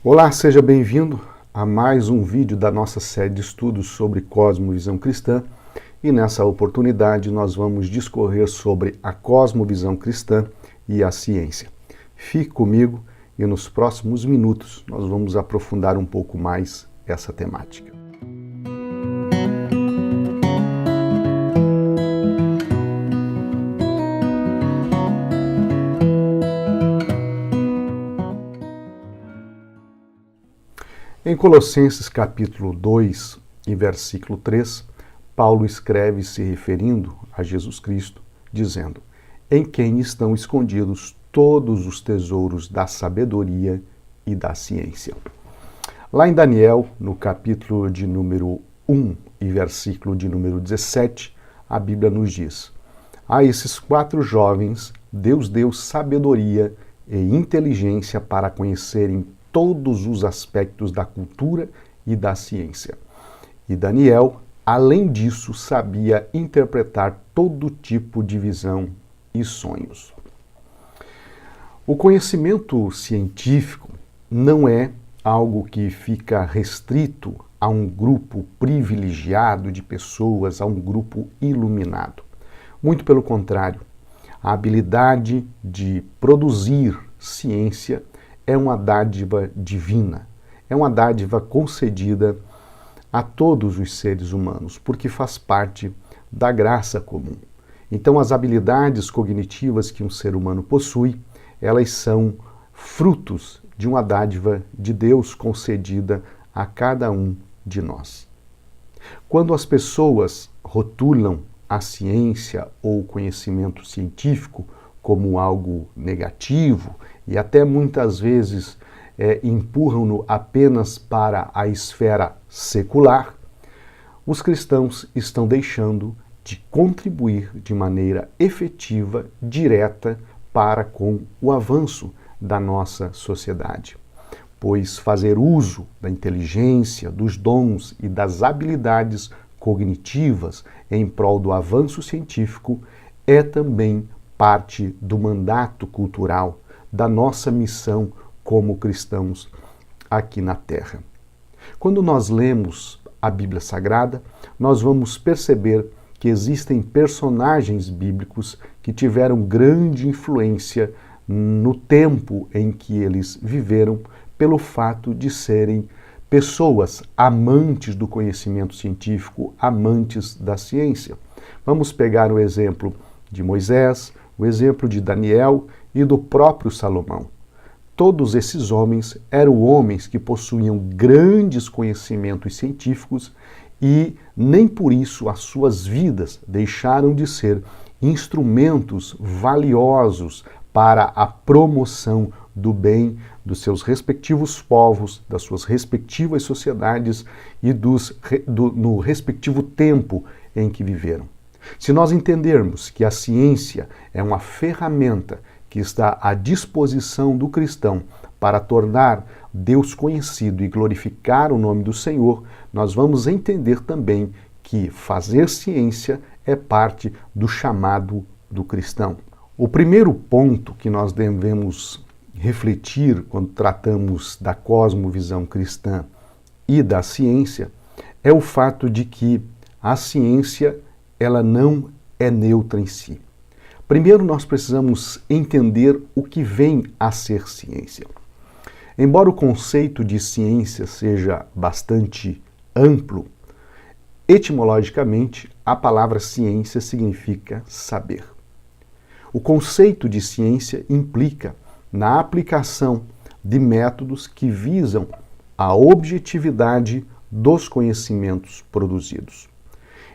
Olá, seja bem-vindo a mais um vídeo da nossa série de estudos sobre cosmovisão cristã e nessa oportunidade nós vamos discorrer sobre a cosmovisão cristã e a ciência. Fique comigo e nos próximos minutos nós vamos aprofundar um pouco mais essa temática. Em Colossenses capítulo 2 e versículo 3, Paulo escreve se referindo a Jesus Cristo, dizendo: em quem estão escondidos todos os tesouros da sabedoria e da ciência. Lá em Daniel, no capítulo de número 1 e versículo de número 17, a Bíblia nos diz: a esses 4 jovens Deus deu sabedoria e inteligência para conhecerem todos os aspectos da cultura e da ciência. E Daniel, além disso, sabia interpretar todo tipo de visão e sonhos. O conhecimento científico não é algo que fica restrito a um grupo privilegiado de pessoas, a um grupo iluminado. Muito pelo contrário, a habilidade de produzir ciência é uma dádiva divina, é uma dádiva concedida a todos os seres humanos, porque faz parte da graça comum. Então, as habilidades cognitivas que um ser humano possui, elas são frutos de uma dádiva de Deus concedida a cada um de nós. Quando as pessoas rotulam a ciência ou o conhecimento científico como algo negativo e até muitas vezes empurram-no apenas para a esfera secular, os cristãos estão deixando de contribuir de maneira efetiva, direta, para com o avanço da nossa sociedade. Pois fazer uso da inteligência, dos dons e das habilidades cognitivas em prol do avanço científico é também parte do mandato cultural, da nossa missão como cristãos aqui na Terra. Quando nós lemos a Bíblia Sagrada, nós vamos perceber que existem personagens bíblicos que tiveram grande influência no tempo em que eles viveram, pelo fato de serem pessoas amantes do conhecimento científico, amantes da ciência. Vamos pegar o exemplo de Moisés, o exemplo de Daniel e do próprio Salomão. Todos esses homens eram homens que possuíam grandes conhecimentos científicos e nem por isso as suas vidas deixaram de ser instrumentos valiosos para a promoção do bem dos seus respectivos povos, das suas respectivas sociedades e no respectivo tempo em que viveram. Se nós entendermos que a ciência é uma ferramenta que está à disposição do cristão para tornar Deus conhecido e glorificar o nome do Senhor, nós vamos entender também que fazer ciência é parte do chamado do cristão. O primeiro ponto que nós devemos refletir quando tratamos da cosmovisão cristã e da ciência é o fato de que a ciência ela não é neutra em si. Primeiro, nós precisamos entender o que vem a ser ciência. Embora o conceito de ciência seja bastante amplo, etimologicamente, a palavra ciência significa saber. O conceito de ciência implica na aplicação de métodos que visam a objetividade dos conhecimentos produzidos.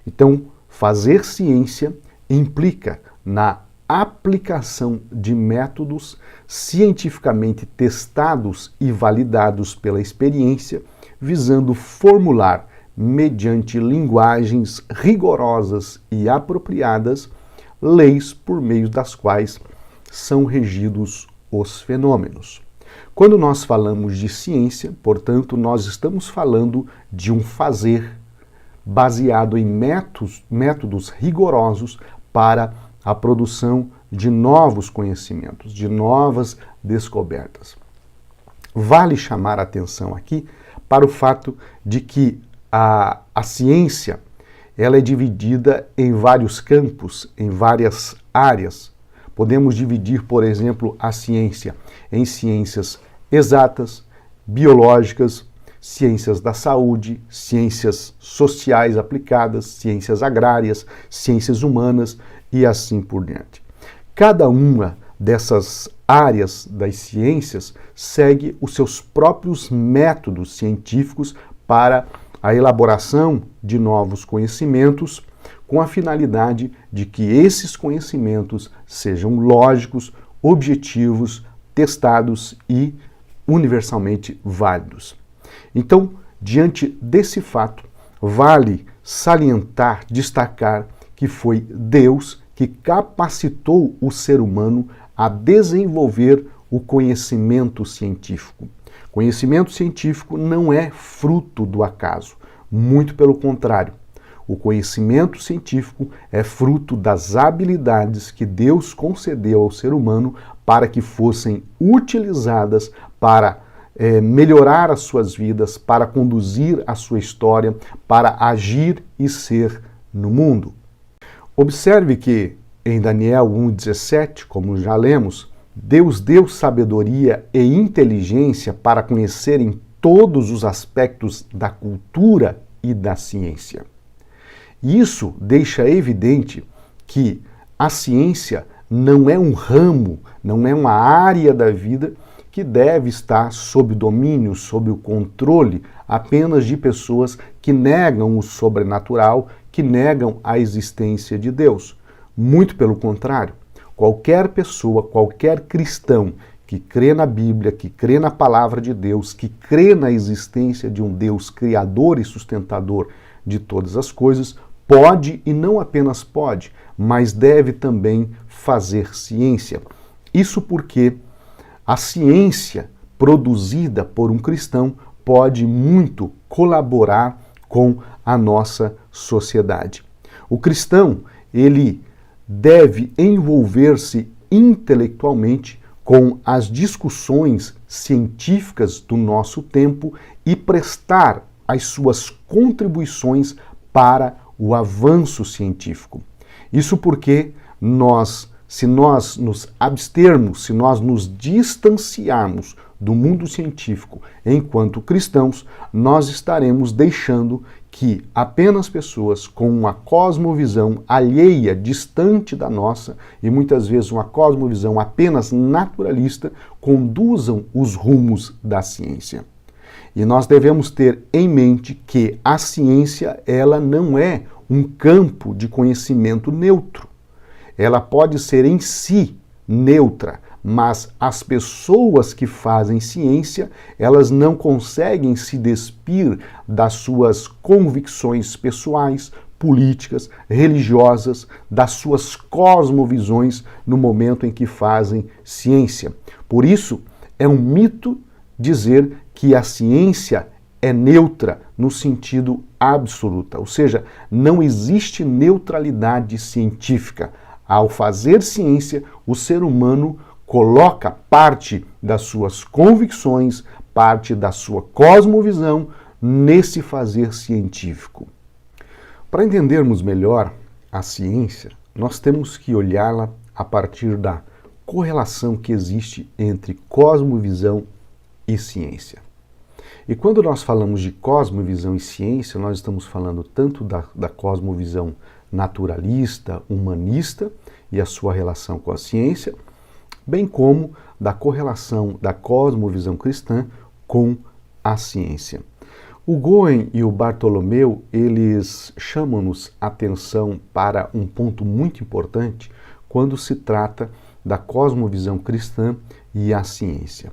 Então, fazer ciência implica na aplicação de métodos cientificamente testados e validados pela experiência, visando formular, mediante linguagens rigorosas e apropriadas, leis por meio das quais são regidos os fenômenos. Quando nós falamos de ciência, portanto, nós estamos falando de um fazer baseado em métodos rigorosos para a produção de novos conhecimentos, de novas descobertas. Vale chamar a atenção aqui para o fato de que a ciência ela é dividida em vários campos, em várias áreas. Podemos dividir, por exemplo, a ciência em ciências exatas, biológicas, ciências da saúde, ciências sociais aplicadas, ciências agrárias, ciências humanas e assim por diante. Cada uma dessas áreas das ciências segue os seus próprios métodos científicos para a elaboração de novos conhecimentos, com a finalidade de que esses conhecimentos sejam lógicos, objetivos, testados e universalmente válidos. Então, diante desse fato, vale salientar, destacar que foi Deus que capacitou o ser humano a desenvolver o conhecimento científico. Conhecimento científico não é fruto do acaso, muito pelo contrário. O conhecimento científico é fruto das habilidades que Deus concedeu ao ser humano para que fossem utilizadas para melhorar as suas vidas, para conduzir a sua história, para agir e ser no mundo. Observe que em Daniel 1,17, como já lemos, Deus deu sabedoria e inteligência para conhecerem todos os aspectos da cultura e da ciência. Isso deixa evidente que a ciência não é um ramo, não é uma área da vida que deve estar sob domínio, sob o controle apenas de pessoas que negam o sobrenatural, que negam a existência de Deus. Muito pelo contrário, qualquer pessoa, qualquer cristão que crê na Bíblia, que crê na palavra de Deus, que crê na existência de um Deus criador e sustentador de todas as coisas, pode e não apenas pode, mas deve também fazer ciência. Isso porque a ciência produzida por um cristão pode muito colaborar com a nossa sociedade. O cristão, ele deve envolver-se intelectualmente com as discussões científicas do nosso tempo e prestar as suas contribuições para o avanço científico. Isso porque se nós nos abstermos, se nós nos distanciarmos do mundo científico enquanto cristãos, nós estaremos deixando que apenas pessoas com uma cosmovisão alheia, distante da nossa, e muitas vezes uma cosmovisão apenas naturalista, conduzam os rumos da ciência. E nós devemos ter em mente que a ciência, ela não é um campo de conhecimento neutro. Ela pode ser em si neutra, mas as pessoas que fazem ciência, elas não conseguem se despir das suas convicções pessoais, políticas, religiosas, das suas cosmovisões no momento em que fazem ciência. Por isso, é um mito dizer que a ciência é neutra no sentido absoluto, ou seja, não existe neutralidade científica. Ao fazer ciência, o ser humano coloca parte das suas convicções, parte da sua cosmovisão nesse fazer científico. Para entendermos melhor a ciência, nós temos que olhá-la a partir da correlação que existe entre cosmovisão e ciência. E quando nós falamos de cosmovisão e ciência, nós estamos falando tanto da cosmovisão naturalista, humanista e a sua relação com a ciência, bem como da correlação da cosmovisão cristã com a ciência. O Goen e o Bartolomeu, eles chamam-nos atenção para um ponto muito importante quando se trata da cosmovisão cristã e a ciência.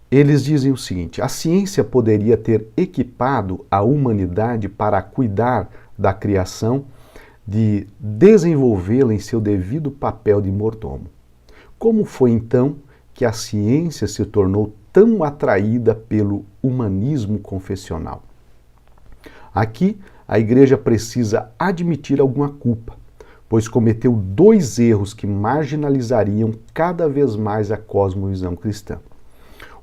Eles dizem o seguinte: a ciência poderia ter equipado a humanidade para cuidar da criação, de desenvolvê-la em seu devido papel de mordomo. Como foi então que a ciência se tornou tão atraída pelo humanismo confessional? Aqui, a Igreja precisa admitir alguma culpa, pois cometeu 2 erros que marginalizariam cada vez mais a cosmovisão cristã.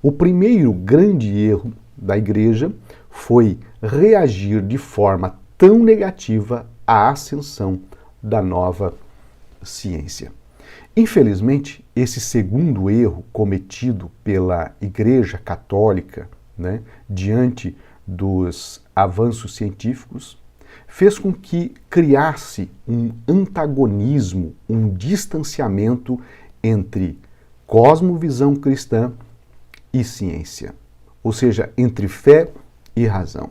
O primeiro grande erro da igreja foi reagir de forma tão negativa à ascensão da nova ciência. Infelizmente, esse segundo erro cometido pela Igreja Católica, diante dos avanços científicos, fez com que criasse um antagonismo, um distanciamento entre cosmovisão cristã e ciência, ou seja, entre fé e razão.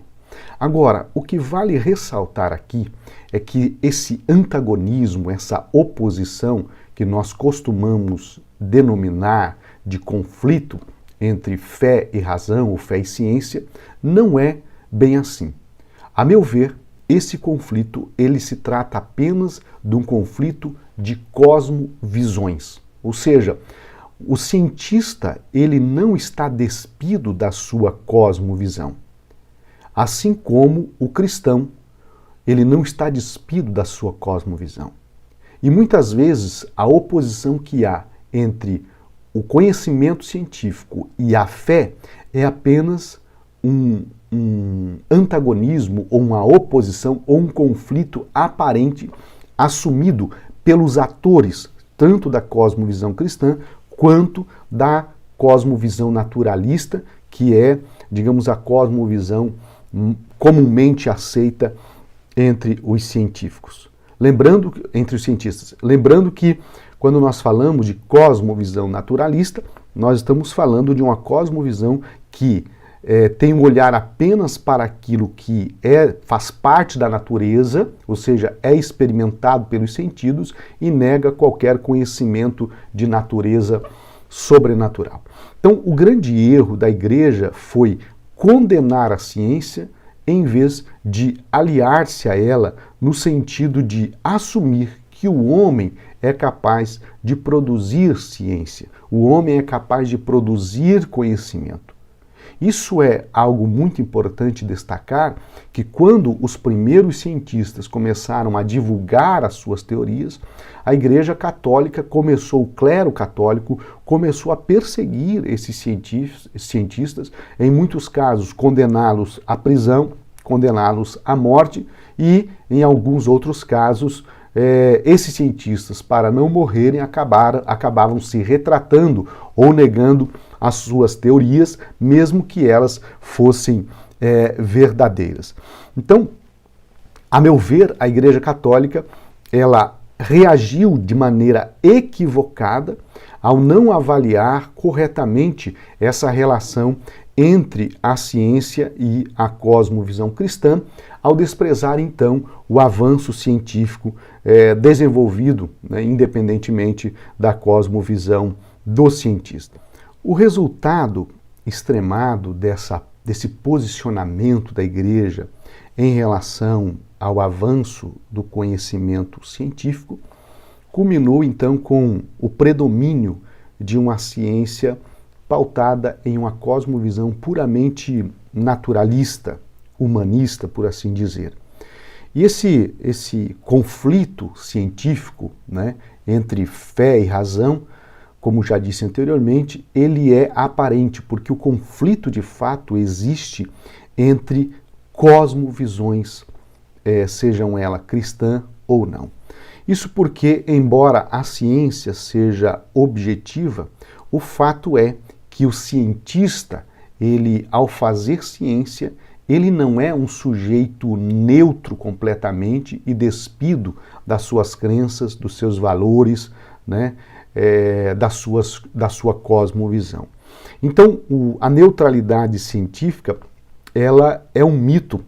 Agora, o que vale ressaltar aqui é que esse antagonismo, essa oposição que nós costumamos denominar de conflito entre fé e razão, ou fé e ciência, não é bem assim. A meu ver, esse conflito ele se trata apenas de um conflito de cosmovisões, ou seja, o cientista ele não está despido da sua cosmovisão, assim como o cristão ele não está despido da sua cosmovisão. E muitas vezes a oposição que há entre o conhecimento científico e a fé é apenas um antagonismo, ou uma oposição, ou um conflito aparente assumido pelos atores, tanto da cosmovisão cristã, quanto da cosmovisão naturalista, que é, digamos, a cosmovisão comumente aceita entre os científicos. Entre os cientistas. Lembrando que, quando nós falamos de cosmovisão naturalista, nós estamos falando de uma cosmovisão que tem um olhar apenas para aquilo que faz parte da natureza, ou seja, é experimentado pelos sentidos e nega qualquer conhecimento de natureza sobrenatural. Então, o grande erro da igreja foi condenar a ciência em vez de aliar-se a ela no sentido de assumir que o homem é capaz de produzir ciência, o homem é capaz de produzir conhecimento. Isso é algo muito importante destacar, que quando os primeiros cientistas começaram a divulgar as suas teorias, a Igreja Católica o clero católico começou a perseguir esses cientistas, em muitos casos condená-los à prisão, condená-los à morte e, em alguns outros casos, esses cientistas, para não morrerem, acabavam se retratando ou negando as suas teorias, mesmo que elas fossem verdadeiras. Então, a meu ver, a Igreja Católica, ela reagiu de maneira equivocada ao não avaliar corretamente essa relação entre a ciência e a cosmovisão cristã, ao desprezar, então, o avanço científico desenvolvido, independentemente da cosmovisão do cientista. O resultado extremado desse posicionamento da igreja em relação ao avanço do conhecimento científico culminou, então, com o predomínio de uma ciência pautada em uma cosmovisão puramente naturalista, humanista, por assim dizer. E esse conflito científico, entre fé e razão, como já disse anteriormente, ele é aparente, porque o conflito de fato existe entre cosmovisões, sejam elas cristã ou não. Isso porque, embora a ciência seja objetiva, o fato é que o cientista, ele, ao fazer ciência, ele não é um sujeito neutro completamente e despido das suas crenças, dos seus valores, da sua cosmovisão. Então, a neutralidade científica, ela é um mito.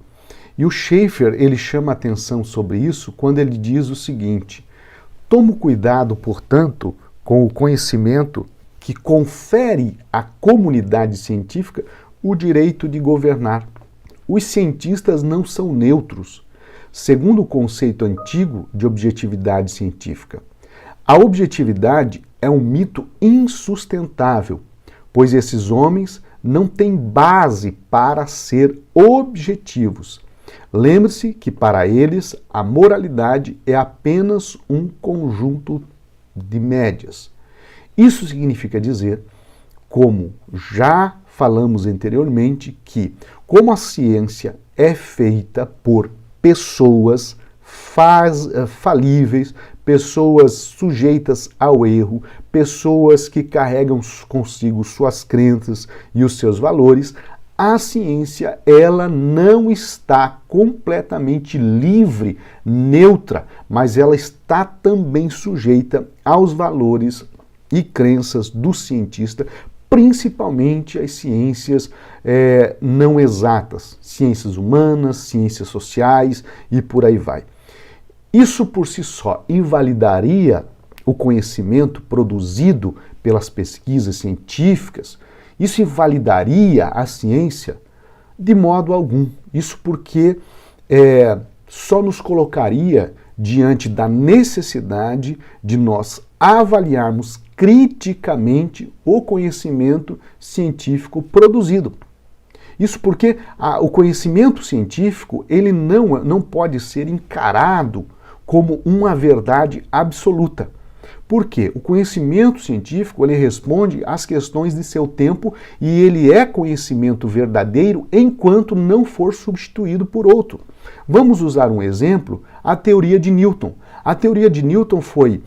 E o Schaeffer, ele chama atenção sobre isso quando ele diz o seguinte: toma cuidado, portanto, com o conhecimento que confere à comunidade científica o direito de governar. Os cientistas não são neutros, segundo o conceito antigo de objetividade científica. A objetividade é um mito insustentável, pois esses homens não têm base para ser objetivos. Lembre-se que para eles a moralidade é apenas um conjunto de médias. Isso significa dizer, como já falamos anteriormente, que como a ciência é feita por pessoas falíveis, pessoas sujeitas ao erro, pessoas que carregam consigo suas crenças e os seus valores, a ciência, ela não está completamente livre, neutra, mas ela está também sujeita aos valores e crenças do cientista, principalmente as ciências não exatas, ciências humanas, ciências sociais e por aí vai. Isso por si só invalidaria o conhecimento produzido pelas pesquisas científicas? Isso invalidaria a ciência? De modo algum. Isso porque só nos colocaria diante da necessidade de nós avaliarmos criticamente o conhecimento científico produzido. Isso porque o conhecimento científico ele não pode ser encarado como uma verdade absoluta. Por quê? O conhecimento científico ele responde às questões de seu tempo e ele é conhecimento verdadeiro enquanto não for substituído por outro. Vamos usar um exemplo, a teoria de Newton. A teoria de Newton foi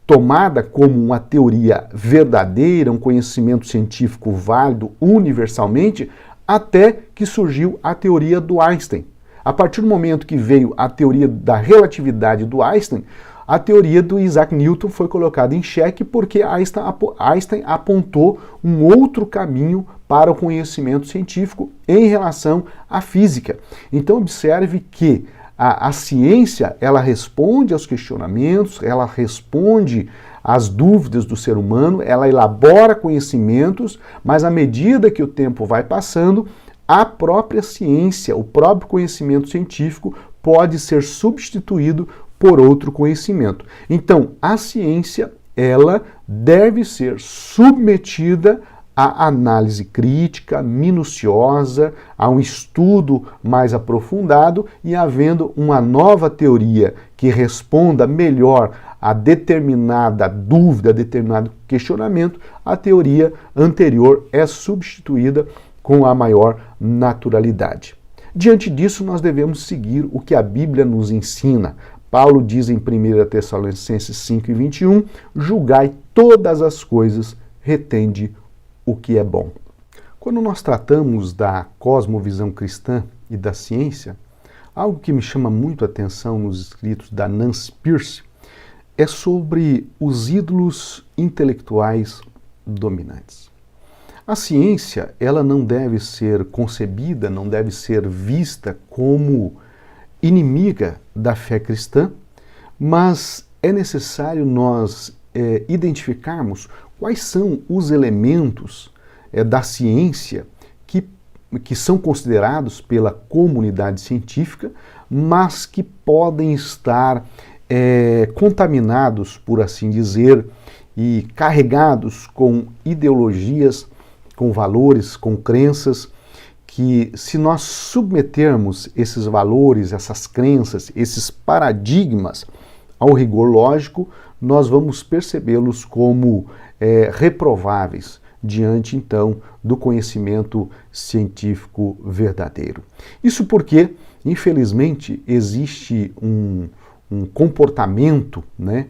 tomada como uma teoria verdadeira, um conhecimento científico válido universalmente, até que surgiu a teoria do Einstein. A partir do momento que veio a teoria da relatividade do Einstein, a teoria do Isaac Newton foi colocada em xeque porque Einstein apontou um outro caminho para o conhecimento científico em relação à física. Então observe que a ciência ela responde aos questionamentos, ela responde às dúvidas do ser humano, ela elabora conhecimentos, mas à medida que o tempo vai passando, a própria ciência, o próprio conhecimento científico pode ser substituído por outro conhecimento. Então, a ciência, ela deve ser submetida à análise crítica, minuciosa, a um estudo mais aprofundado e havendo uma nova teoria que responda melhor a determinada dúvida, a determinado questionamento, a teoria anterior é substituída com a maior naturalidade. Diante disso, nós devemos seguir o que a Bíblia nos ensina. Paulo diz em 1 Tessalonicenses 5:21, julgai todas as coisas, retende o que é bom. Quando nós tratamos da cosmovisão cristã e da ciência, algo que me chama muito a atenção nos escritos da Nancy Pearce é sobre os ídolos intelectuais dominantes. A ciência, ela não deve ser concebida, não deve ser vista como inimiga da fé cristã, mas é necessário nós identificarmos quais são os elementos da ciência que são considerados pela comunidade científica, mas que podem estar contaminados, por assim dizer, e carregados com ideologias, com valores, com crenças, que se nós submetermos esses valores, essas crenças, esses paradigmas ao rigor lógico, nós vamos percebê-los como reprováveis diante, então, do conhecimento científico verdadeiro. Isso porque, infelizmente, existe um comportamento, né,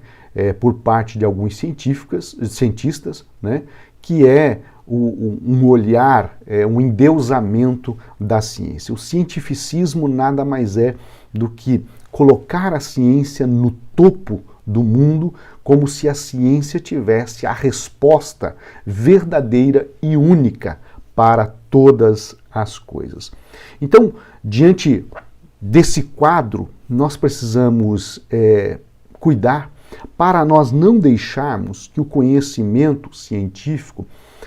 por parte de alguns cientistas, né, que é um olhar, um endeusamento da ciência. O cientificismo nada mais é do que colocar a ciência no topo do mundo, como se a ciência tivesse a resposta verdadeira e única para todas as coisas. Então, diante desse quadro, nós precisamos cuidar para nós não deixarmos que o conhecimento científico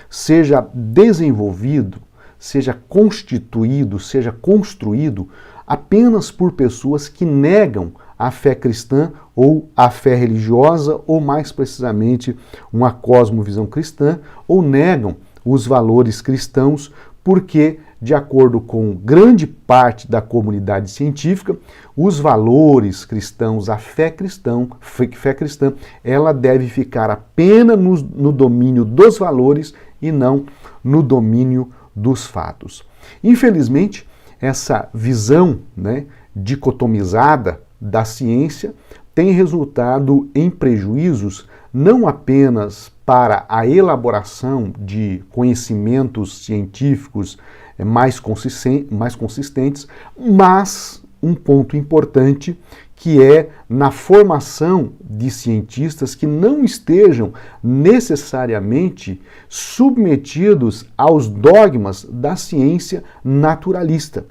seja desenvolvido, seja constituído, seja construído apenas por pessoas que negam a fé cristã ou a fé religiosa, ou mais precisamente uma cosmovisão cristã, ou negam os valores cristãos, porque, de acordo com grande parte da comunidade científica, os valores cristãos, a fé cristã, ela deve ficar apenas no domínio dos valores e não no domínio dos fatos. Infelizmente, essa visão, né, dicotomizada da ciência tem resultado em prejuízos não apenas para a elaboração de conhecimentos científicos mais consistentes, mas um ponto importante que é na formação de cientistas que não estejam necessariamente submetidos aos dogmas da ciência naturalista.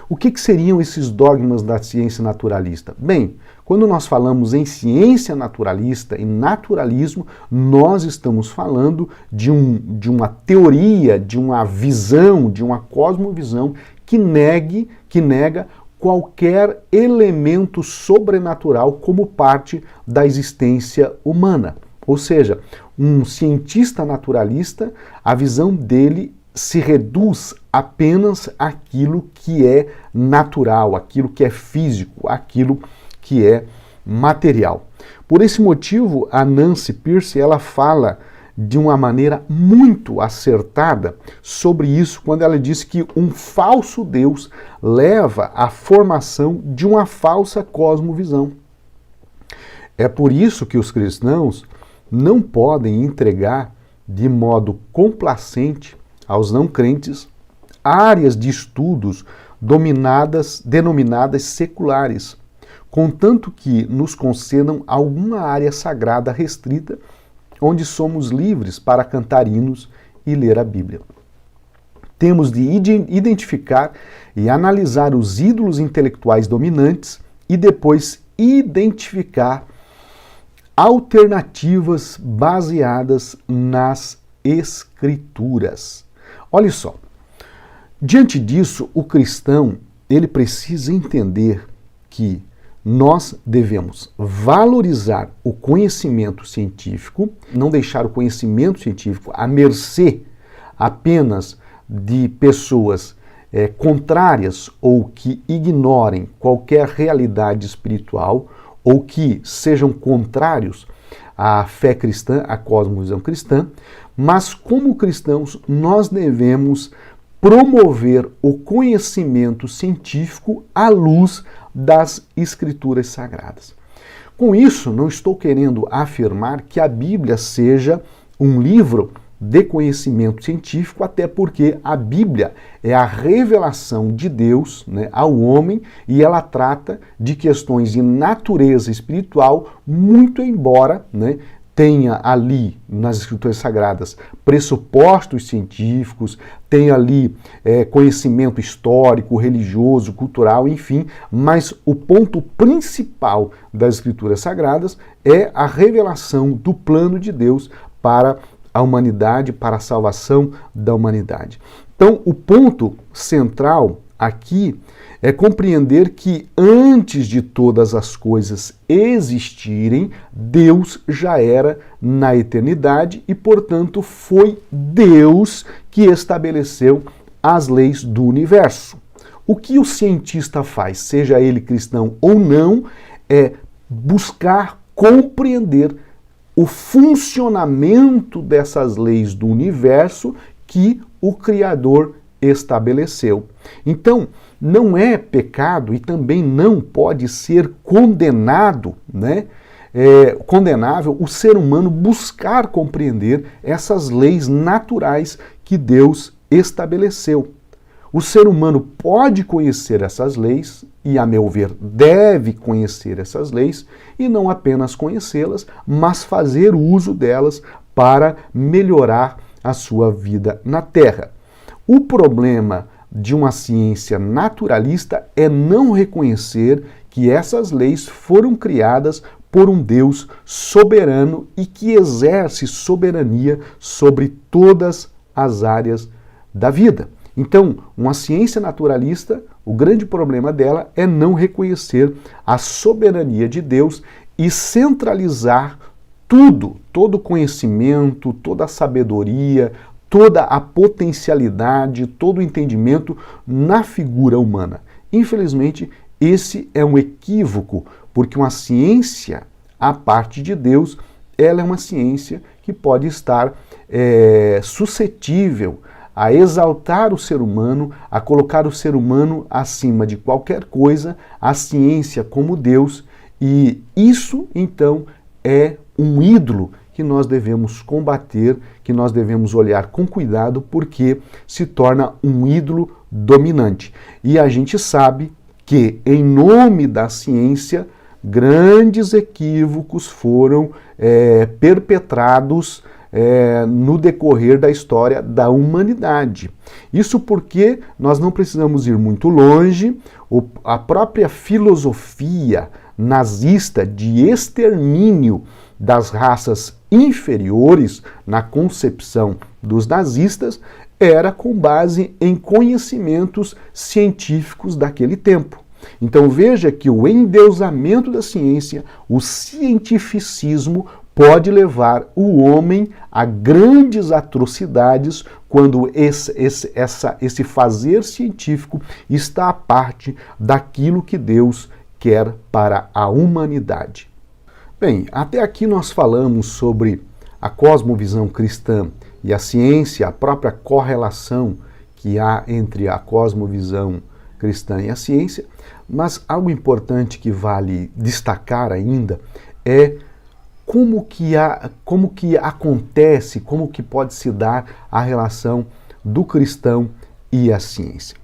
O que seriam esses dogmas da ciência naturalista? Bem, quando nós falamos em ciência naturalista e naturalismo, nós estamos falando de uma teoria, de uma visão, de uma cosmovisão que nega qualquer elemento sobrenatural como parte da existência humana. Ou seja, um cientista naturalista, a visão dele se reduz apenas àquilo que é natural, aquilo que é físico, aquilo que é material. Por esse motivo, a Nancy Pearcey, ela fala de uma maneira muito acertada sobre isso, quando ela diz que um falso Deus leva à formação de uma falsa cosmovisão. É por isso que os cristãos não podem entregar de modo complacente aos não crentes áreas de estudos denominadas seculares, contanto que nos concedam alguma área sagrada restrita, onde somos livres para cantar hinos e ler a Bíblia. Temos de identificar e analisar os ídolos intelectuais dominantes e depois identificar alternativas baseadas nas Escrituras. Olha só, diante disso, o cristão, ele precisa entender que nós devemos valorizar o conhecimento científico, não deixar o conhecimento científico à mercê apenas de pessoas contrárias ou que ignorem qualquer realidade espiritual ou que sejam contrários à fé cristã, à cosmovisão cristã, mas como cristãos nós devemos promover o conhecimento científico à luz das Escrituras Sagradas. Com isso, não estou querendo afirmar que a Bíblia seja um livro de conhecimento científico, até porque a Bíblia é a revelação de Deus, né, ao homem, e ela trata de questões de natureza espiritual, muito embora, né, tenha ali nas Escrituras Sagradas pressupostos científicos, tem ali conhecimento histórico, religioso, cultural, enfim, mas o ponto principal das Escrituras Sagradas é a revelação do plano de Deus para a humanidade, para a salvação da humanidade. Então, o ponto central aqui é compreender que antes de todas as coisas existirem, Deus já era na eternidade e, portanto, foi Deus que estabeleceu as leis do universo. O que o cientista faz, seja ele cristão ou não, é buscar compreender o funcionamento dessas leis do universo que o Criador estabeleceu. Então, não é pecado e também não pode ser condenável o ser humano buscar compreender essas leis naturais que Deus estabeleceu. O ser humano pode conhecer essas leis e, a meu ver, deve conhecer essas leis e não apenas conhecê-las, mas fazer uso delas para melhorar a sua vida na Terra. O problema de uma ciência naturalista é não reconhecer que essas leis foram criadas por um Deus soberano e que exerce soberania sobre todas as áreas da vida. Então, uma ciência naturalista, o grande problema dela é não reconhecer a soberania de Deus e centralizar todo o conhecimento, toda a sabedoria, toda a potencialidade, todo o entendimento na figura humana. Infelizmente, esse é um equívoco, porque uma ciência à parte de Deus, ela é uma ciência que pode estar suscetível a exaltar o ser humano, a colocar o ser humano acima de qualquer coisa, a ciência como Deus, e isso então é um ídolo que nós devemos combater, que nós devemos olhar com cuidado, porque se torna um ídolo dominante. E a gente sabe que, em nome da ciência, grandes equívocos foram perpetrados no decorrer da história da humanidade. Isso porque nós não precisamos ir muito longe, a própria filosofia nazista de extermínio das raças inferiores, na concepção dos nazistas, era com base em conhecimentos científicos daquele tempo. Então veja que o endeusamento da ciência, o cientificismo, pode levar o homem a grandes atrocidades quando esse fazer científico está à parte daquilo que Deus quer para a humanidade. Bem, até aqui nós falamos sobre a cosmovisão cristã e a ciência, a própria correlação que há entre a cosmovisão cristã e a ciência, mas algo importante que vale destacar ainda é como que acontece, como que pode se dar a relação do cristão e a ciência.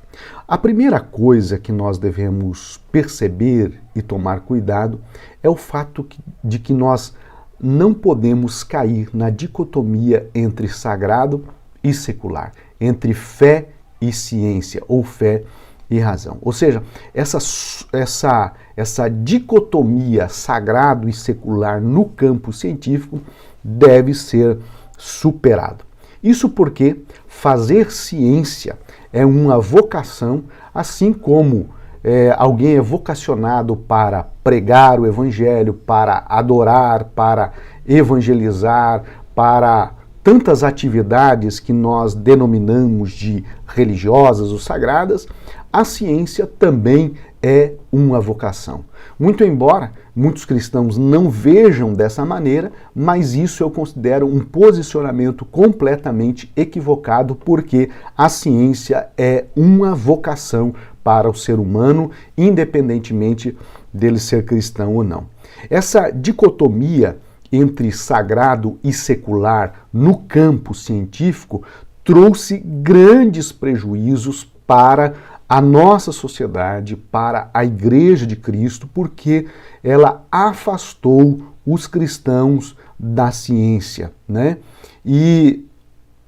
A primeira coisa que nós devemos perceber e tomar cuidado é o fato de que nós não podemos cair na dicotomia entre sagrado e secular, entre fé e ciência, ou fé e razão. Ou seja, essa dicotomia sagrado e secular no campo científico deve ser superado. Isso porque fazer ciência é uma vocação, assim como alguém é vocacionado para pregar o evangelho, para adorar, para evangelizar, para tantas atividades que nós denominamos de religiosas ou sagradas, a ciência também é uma vocação. Muito embora muitos cristãos não vejam dessa maneira, mas isso eu considero um posicionamento completamente equivocado, porque a ciência é uma vocação para o ser humano, independentemente dele ser cristão ou não. Essa dicotomia entre sagrado e secular no campo científico trouxe grandes prejuízos para a nossa sociedade, para a Igreja de Cristo, porque ela afastou os cristãos da ciência, né? E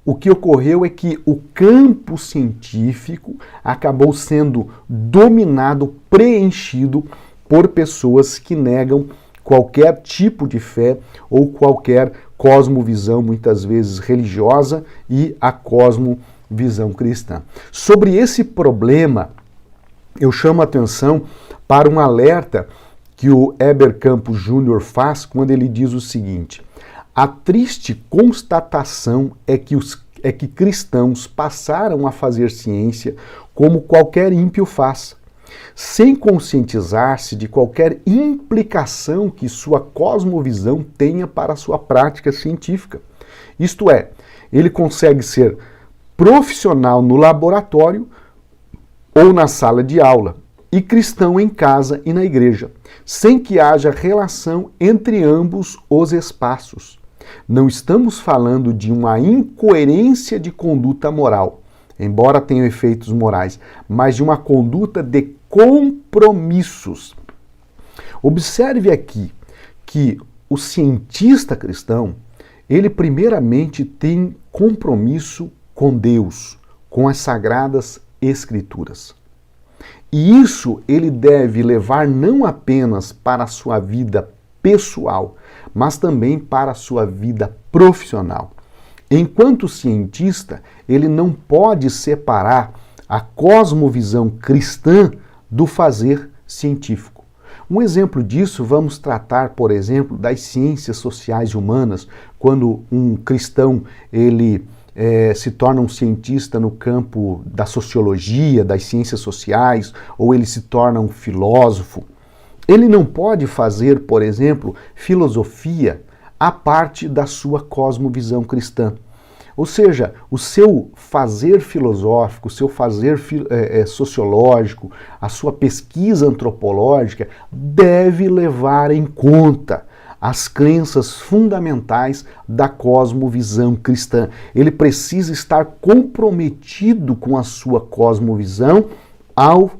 o que ocorreu é que o campo científico acabou sendo dominado, preenchido por pessoas que negam qualquer tipo de fé ou qualquer cosmovisão, muitas vezes religiosa, e a cosmovisão cristã. Sobre esse problema, eu chamo a atenção para um alerta que o Heber Campos Júnior faz quando ele diz o seguinte: a triste constatação é que cristãos passaram a fazer ciência como qualquer ímpio faz, sem conscientizar-se de qualquer implicação que sua cosmovisão tenha para a sua prática científica. Isto é, ele consegue ser profissional no laboratório ou na sala de aula, e cristão em casa e na igreja, sem que haja relação entre ambos os espaços. Não estamos falando de uma incoerência de conduta moral, embora tenham efeitos morais, mas de uma conduta de compromissos. Observe aqui que o cientista cristão, ele primeiramente tem compromisso com Deus, com as Sagradas Escrituras. E isso ele deve levar não apenas para a sua vida pessoal, mas também para a sua vida profissional. Enquanto cientista, ele não pode separar a cosmovisão cristã do fazer científico. Um exemplo disso, vamos tratar, por exemplo, das ciências sociais e humanas, quando um cristão ele se torna um cientista no campo da sociologia, das ciências sociais, ou ele se torna um filósofo. Ele não pode fazer, por exemplo, filosofia à parte da sua cosmovisão cristã. Ou seja, o seu fazer filosófico, o seu fazer sociológico, a sua pesquisa antropológica deve levar em conta as crenças fundamentais da cosmovisão cristã. Ele precisa estar comprometido com a sua cosmovisão ao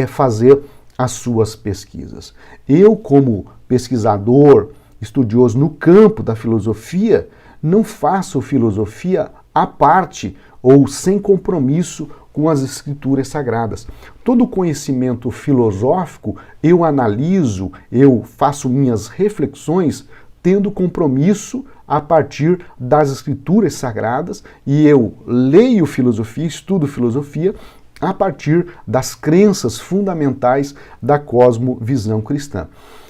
fazer as suas pesquisas. Eu, como pesquisador, estudioso no campo da filosofia, não faço filosofia à parte ou sem compromisso com as escrituras sagradas. Todo conhecimento filosófico eu analiso, eu faço minhas reflexões tendo compromisso a partir das escrituras sagradas e eu leio filosofia, estudo filosofia a partir das crenças fundamentais da cosmovisão cristã.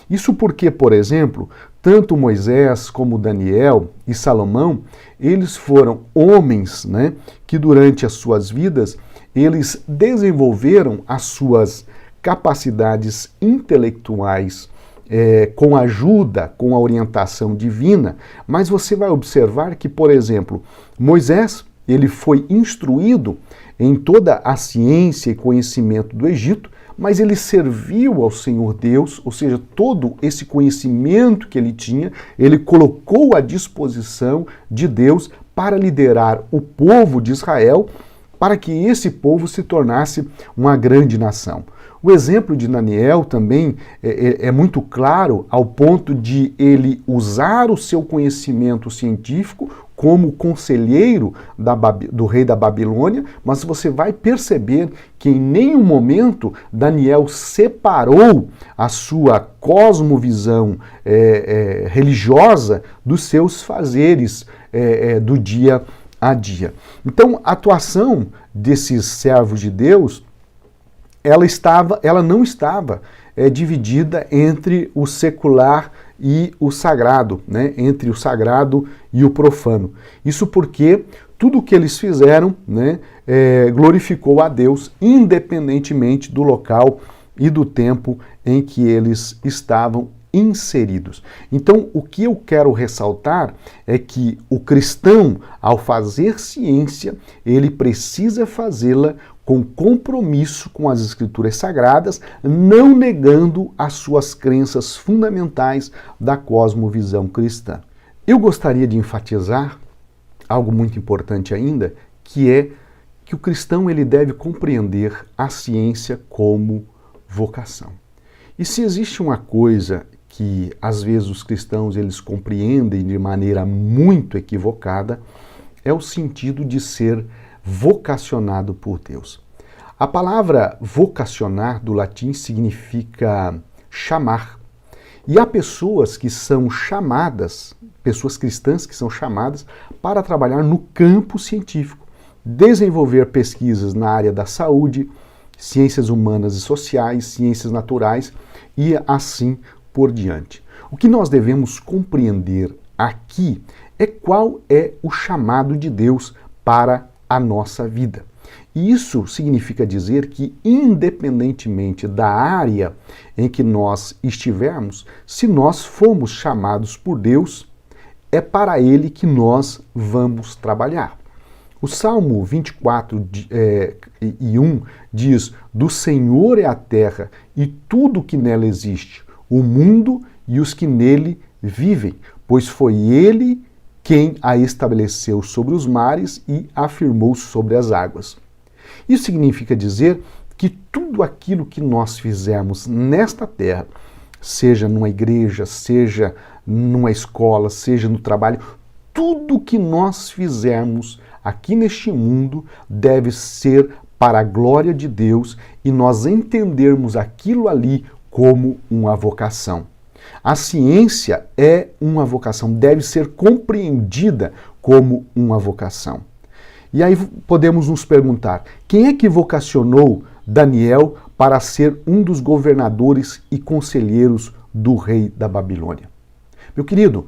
Isso porque, por exemplo, tanto Moisés como Daniel e Salomão, eles foram homens, né, que durante as suas vidas, eles desenvolveram as suas capacidades intelectuais com ajuda, com a orientação divina, mas você vai observar que, por exemplo, Moisés, ele foi instruído em toda a ciência e conhecimento do Egito, mas ele serviu ao Senhor Deus, ou seja, todo esse conhecimento que ele tinha, ele colocou à disposição de Deus para liderar o povo de Israel, para que esse povo se tornasse uma grande nação. O exemplo de Daniel também é muito claro ao ponto de ele usar o seu conhecimento científico como conselheiro do rei da Babilônia, mas você vai perceber que em nenhum momento Daniel separou a sua cosmovisão religiosa dos seus fazeres do dia a dia. Então, a atuação desses servos de Deus, ela não estava dividida entre o secular e o sagrado, né? Entre o sagrado e o profano. Isso porque tudo o que eles fizeram, né, glorificou a Deus, independentemente do local e do tempo em que eles estavam inseridos. Então, o que eu quero ressaltar é que o cristão, ao fazer ciência, ele precisa fazê-la com compromisso com as escrituras sagradas, não negando as suas crenças fundamentais da cosmovisão cristã. Eu gostaria de enfatizar algo muito importante ainda, que é que o cristão ele deve compreender a ciência como vocação. E se existe uma coisa que às vezes os cristãos eles compreendem de maneira muito equivocada, é o sentido de ser vocacionado por Deus. A palavra vocacionar do latim significa chamar. E há pessoas que são chamadas, pessoas cristãs que são chamadas para trabalhar no campo científico, desenvolver pesquisas na área da saúde, ciências humanas e sociais, ciências naturais e assim por diante. O que nós devemos compreender aqui é qual é o chamado de Deus para a nossa vida. E isso significa dizer que, independentemente da área em que nós estivermos, se nós fomos chamados por Deus, é para Ele que nós vamos trabalhar. O Salmo 24:1 diz: do Senhor é a terra e tudo que nela existe, o mundo e os que nele vivem, pois foi Ele quem a estabeleceu sobre os mares e afirmou sobre as águas. Isso significa dizer que tudo aquilo que nós fizermos nesta terra, seja numa igreja, seja numa escola, seja no trabalho, tudo que nós fizermos aqui neste mundo deve ser para a glória de Deus e nós entendermos aquilo ali como uma vocação. A ciência é uma vocação, deve ser compreendida como uma vocação. E aí podemos nos perguntar, quem é que vocacionou Daniel para ser um dos governadores e conselheiros do rei da Babilônia? Meu querido,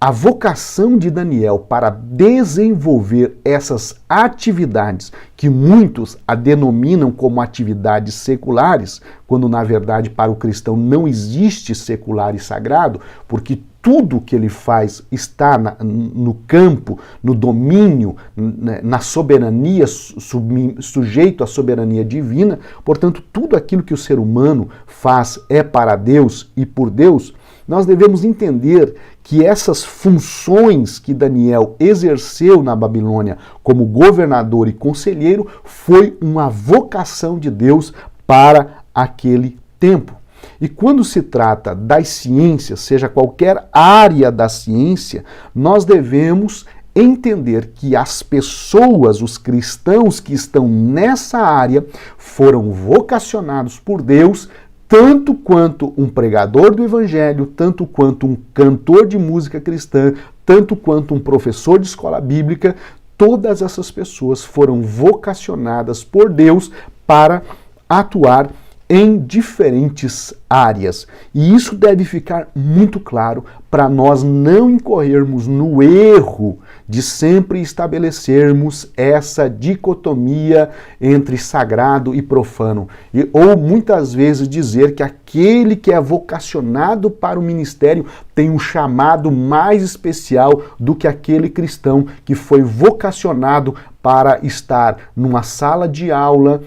a vocação de Daniel para desenvolver essas atividades, que muitos a denominam como atividades seculares, quando na verdade para o cristão não existe secular e sagrado, porque tudo que ele faz está no campo, no domínio, na soberania, sujeito à soberania divina. Portanto, tudo aquilo que o ser humano faz é para Deus e por Deus. Nós devemos entender que essas funções que Daniel exerceu na Babilônia como governador e conselheiro foi uma vocação de Deus para aquele tempo. E quando se trata das ciências, seja qualquer área da ciência, nós devemos entender que as pessoas, os cristãos que estão nessa área, foram vocacionados por Deus, tanto quanto um pregador do evangelho, tanto quanto um cantor de música cristã, tanto quanto um professor de escola bíblica. Todas essas pessoas foram vocacionadas por Deus para atuar em diferentes áreas. E isso deve ficar muito claro para nós não incorrermos no erro de sempre estabelecermos essa dicotomia entre sagrado e profano. Ou muitas vezes dizer que aquele que é vocacionado para o ministério tem um chamado mais especial do que aquele cristão que foi vocacionado para estar numa sala de aula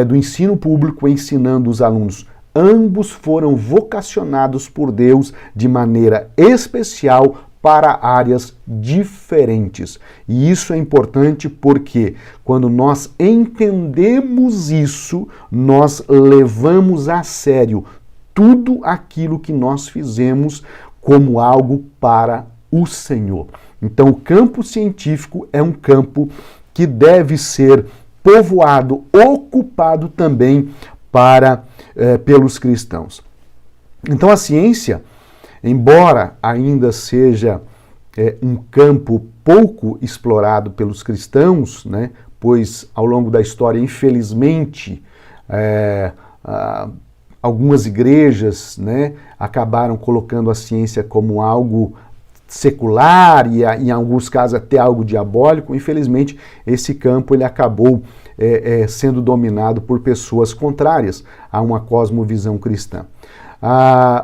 do ensino público ensinando os alunos. Ambos foram vocacionados por Deus de maneira especial para áreas diferentes. E isso é importante porque quando nós entendemos isso, nós levamos a sério tudo aquilo que nós fizemos como algo para o Senhor. Então, o campo científico é um campo que deve ser povoado, ocupado também pelos cristãos. Então a ciência, embora ainda seja um campo pouco explorado pelos cristãos, né, pois ao longo da história, infelizmente, algumas igrejas, né, acabaram colocando a ciência como algo secular e em alguns casos até algo diabólico. Infelizmente, esse campo ele acabou sendo dominado por pessoas contrárias a uma cosmovisão cristã.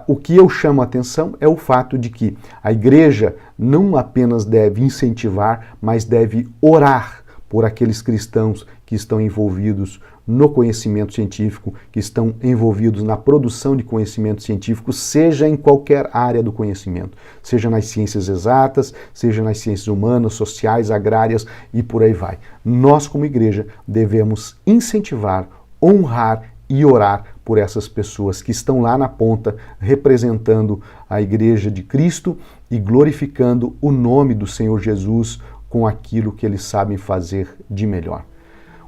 O que eu chamo a atenção é o fato de que a igreja não apenas deve incentivar, mas deve orar por aqueles cristãos que estão envolvidos no conhecimento científico, que estão envolvidos na produção de conhecimento científico, seja em qualquer área do conhecimento, seja nas ciências exatas, seja nas ciências humanas, sociais, agrárias e por aí vai. Nós, como igreja, devemos incentivar, honrar e orar por essas pessoas que estão lá na ponta, representando a Igreja de Cristo e glorificando o nome do Senhor Jesus com aquilo que eles sabem fazer de melhor.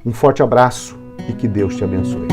Um forte abraço e que Deus te abençoe.